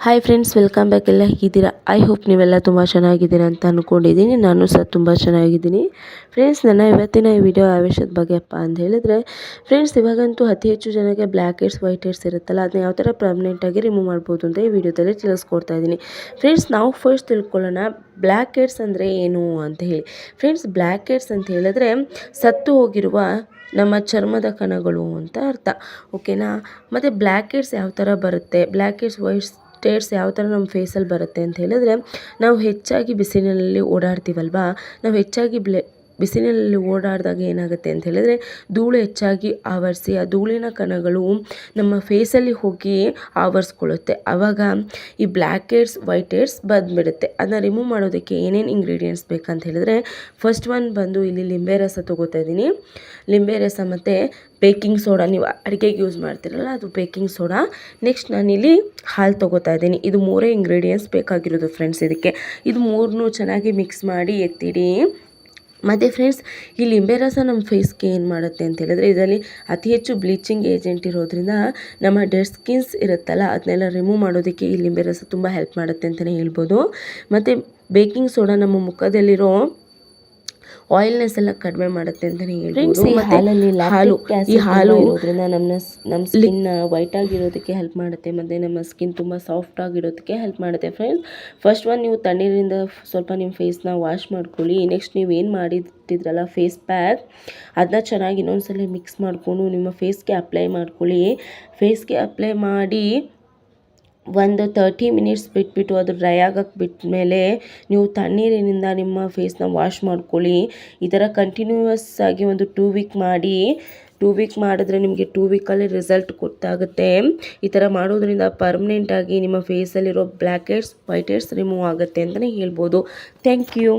Hi friends, welcome back. ಎಲ್ಲ ಹೇಗಿದ್ದೀರಾ? I hope ನೀವೆಲ್ಲ ತುಂಬ ಚೆನ್ನಾಗಿದ್ದೀರಾ ಅಂತ ಅಂದ್ಕೊಂಡಿದ್ದೀನಿ. ನಾನು ಸಹ ತುಂಬ ಚೆನ್ನಾಗಿದ್ದೀನಿ. ಫ್ರೆಂಡ್ಸ್, ನನ್ನ ಇವತ್ತಿನ ಈ ವಿಡಿಯೋ ಆವೇಶದ ಬಗ್ಗೆಪ್ಪ ಅಂತ ಹೇಳಿದ್ರೆ, ಫ್ರೆಂಡ್ಸ್ ಇವಾಗಂತೂ ಅತಿ ಹೆಚ್ಚು ಜನಕ್ಕೆ ಬ್ಲ್ಯಾಕ್ ಹೆಡ್ಸ್ ವೈಟ್ ಹೆಡ್ಸ್ ಇರುತ್ತಲ್ಲ, ಅದನ್ನ ಯಾವ ಥರ ಪರ್ಮನೆಂಟಾಗಿ ರಿಮೂವ್ ಮಾಡ್ಬೋದು ಅಂತ ಈ ವಿಡಿಯೋದಲ್ಲಿ ತಿಳಿಸ್ಕೊಡ್ತಾ ಇದ್ದೀನಿ. ಫ್ರೆಂಡ್ಸ್, ನಾವು ಫಸ್ಟ್ ತಿಳ್ಕೊಳ್ಳೋಣ ಬ್ಲ್ಯಾಕ್ ಹೆಡ್ಸ್ ಅಂದರೆ ಏನು ಅಂತ ಹೇಳಿ. ಫ್ರೆಂಡ್ಸ್, ಬ್ಲ್ಯಾಕ್ ಹೆಡ್ಸ್ ಅಂತ ಹೇಳಿದ್ರೆ ಸತ್ತು ಹೋಗಿರುವ ನಮ್ಮ ಚರ್ಮದ ಕಣಗಳು ಅಂತ ಅರ್ಥ. ಓಕೆನಾ? ಮತ್ತು ಬ್ಲ್ಯಾಕ್ ಹೆಡ್ಸ್ ಯಾವ ಥರ ಬರುತ್ತೆ, ಬ್ಲ್ಯಾಕ್ ಹೆಡ್ಸ್ ವೈಟ್ ಸ್ಟೇಟ್ಸ್ ಯಾವ ಥರ ನಮ್ಮ ಫೇಸಲ್ಲಿ ಬರುತ್ತೆ ಅಂತ ಹೇಳಿದ್ರೆ, ನಾವು ಹೆಚ್ಚಾಗಿ ಬಿಸಿಲಿನಲ್ಲಿ ಓಡಾಡ್ತೀವಲ್ವಾ, ನಾವು ಹೆಚ್ಚಾಗಿ ಬಿಸಿಲಿನಲ್ಲಿ ಓಡಾಡಿದಾಗ ಏನಾಗುತ್ತೆ ಅಂತ ಹೇಳಿದ್ರೆ ಧೂಳು ಹೆಚ್ಚಾಗಿ ಆವರಿಸಿ ಆ ಧೂಳಿನ ಕಣಗಳು ನಮ್ಮ ಫೇಸಲ್ಲಿ ಹೋಗಿ ಆವರಿಸ್ಕೊಳ್ಳುತ್ತೆ. ಆವಾಗ ಈ ಬ್ಲ್ಯಾಕ್ ಹೆಡ್ಸ್ ವೈಟ್ ಹೆಡ್ಸ್ ಬಂದುಬಿಡುತ್ತೆ. ಅದನ್ನ ರಿಮೂವ್ ಮಾಡೋದಕ್ಕೆ ಏನೇನು ಇಂಗ್ರೀಡಿಯೆಂಟ್ಸ್ ಬೇಕಂತ ಹೇಳಿದ್ರೆ, ಫಸ್ಟ್ ಒನ್ ಬಂದು ಇಲ್ಲಿ ಲಿಂಬೆ ರಸ ತೊಗೋತಾ ಇದ್ದೀನಿ. ಲಿಂಬೆ ರಸ ಮತ್ತು ಬೇಕಿಂಗ್ ಸೋಡಾ, ನೀವು ಅಡುಗೆಗೆ ಯೂಸ್ ಮಾಡ್ತೀರಲ್ಲ ಅದು ಬೇಕಿಂಗ್ ಸೋಡಾ. ನೆಕ್ಸ್ಟ್ ನಾನಿಲ್ಲಿ ಹಾಲು ತೊಗೋತಾ ಇದ್ದೀನಿ. ಇದು ಮೂರೇ ಇಂಗ್ರೀಡಿಯೆಂಟ್ಸ್ ಬೇಕಾಗಿರೋದು ಫ್ರೆಂಡ್ಸ್ ಇದಕ್ಕೆ. ಇದು ಮೂರನ್ನೂ ಚೆನ್ನಾಗಿ ಮಿಕ್ಸ್ ಮಾಡಿ ಎತ್ತಿಡಿ. ಮತ್ತು ಫ್ರೆಂಡ್ಸ್, ಈ ಲಿಂಬೆ ರಸ ನಮ್ಮ ಫೇಸ್ಗೆ ಏನು ಮಾಡುತ್ತೆ ಅಂತ ಹೇಳಿದ್ರೆ, ಇದರಲ್ಲಿ ಅತಿ ಹೆಚ್ಚು ಬ್ಲೀಚಿಂಗ್ ಏಜೆಂಟ್ ಇರೋದ್ರಿಂದ ನಮ್ಮ ಡೆಡ್ ಸ್ಕಿನ್ಸ್ ಇರುತ್ತಲ್ಲ ಅದನ್ನೆಲ್ಲ ರಿಮೂವ್ ಮಾಡೋದಕ್ಕೆ ಈ ಲಿಂಬೆ ರಸ ತುಂಬ ಹೆಲ್ಪ್ ಮಾಡುತ್ತೆ ಅಂತಲೇ ಹೇಳ್ಬೋದು. ಮತ್ತು ಬೇಕಿಂಗ್ ಸೋಡಾ ನಮ್ಮ ಮುಖದಲ್ಲಿರೋ ಆಯಿಲ್ನೆಸ್ ಎಲ್ಲ ಕಡಿಮೆ ಮಾಡುತ್ತೆ ಅಂತಲೇ ಹೇಳ್ಬೋದು. ಈ ಹಾಲು ಇರೋದ್ರಿಂದ ನಮ್ಮ ಸ್ಕಿನ್ ವೈಟ್ ಆಗಿರೋದಕ್ಕೆ ಹೆಲ್ಪ್ ಮಾಡುತ್ತೆ ಮತ್ತು ನಮ್ಮ ಸ್ಕಿನ್ ತುಂಬ ಸಾಫ್ಟ್ ಆಗಿರೋದಕ್ಕೆ ಹೆಲ್ಪ್ ಮಾಡುತ್ತೆ. ಫ್ರೆಂಡ್ಸ್, ಫಸ್ಟ್ ಒನ್ ನೀವು ತಣ್ಣೀರಿಂದ ಸ್ವಲ್ಪ ನಿಮ್ಮ ಫೇಸ್ನ ವಾಶ್ ಮಾಡ್ಕೊಳ್ಳಿ. ನೆಕ್ಸ್ಟ್ ನೀವು ಏನು ಮಾಡಿಟ್ಟಿದ್ರಲ್ಲ ಫೇಸ್ ಪ್ಯಾಕ್, ಅದನ್ನ ಚೆನ್ನಾಗಿ ಇನ್ನೊಂದ್ಸಲ ಮಿಕ್ಸ್ ಮಾಡಿಕೊಂಡು ನಿಮ್ಮ ಫೇಸ್ಗೆ ಅಪ್ಲೈ ಮಾಡ್ಕೊಳ್ಳಿ. ಫೇಸ್ಗೆ ಅಪ್ಲೈ ಮಾಡಿ ಒಂದು 30 ಮಿನಿಟ್ಸ್ ಬಿಟ್ಬಿಟ್ಟು ಅದು ಡ್ರೈ ಆಗಕ್ಕೆ ಬಿಟ್ಮೇಲೆ ನೀವು ತಣ್ಣೀರಿನಿಂದ ನಿಮ್ಮ ಫೇಸ್ನ ವಾಶ್ ಮಾಡ್ಕೊಳ್ಳಿ. ಈ ಥರ ಕಂಟಿನ್ಯೂಯಸ್ ಆಗಿ ಒಂದು 2 ವೀಕ್ ಮಾಡಿ. 2 ವೀಕ್ ಮಾಡಿದ್ರೆ ನಿಮಗೆ 2 ವೀಕಲ್ಲಿ ರಿಸಲ್ಟ್ ಗೊತ್ತಾಗುತ್ತೆ. ಈ ಥರ ಮಾಡೋದ್ರಿಂದ ಪರ್ಮನೆಂಟಾಗಿ ನಿಮ್ಮ ಫೇಸಲ್ಲಿರೋ black heads white heads remove ಆಗುತ್ತೆ ಅಂತಲೇ ಹೇಳ್ಬೋದು. Thank you.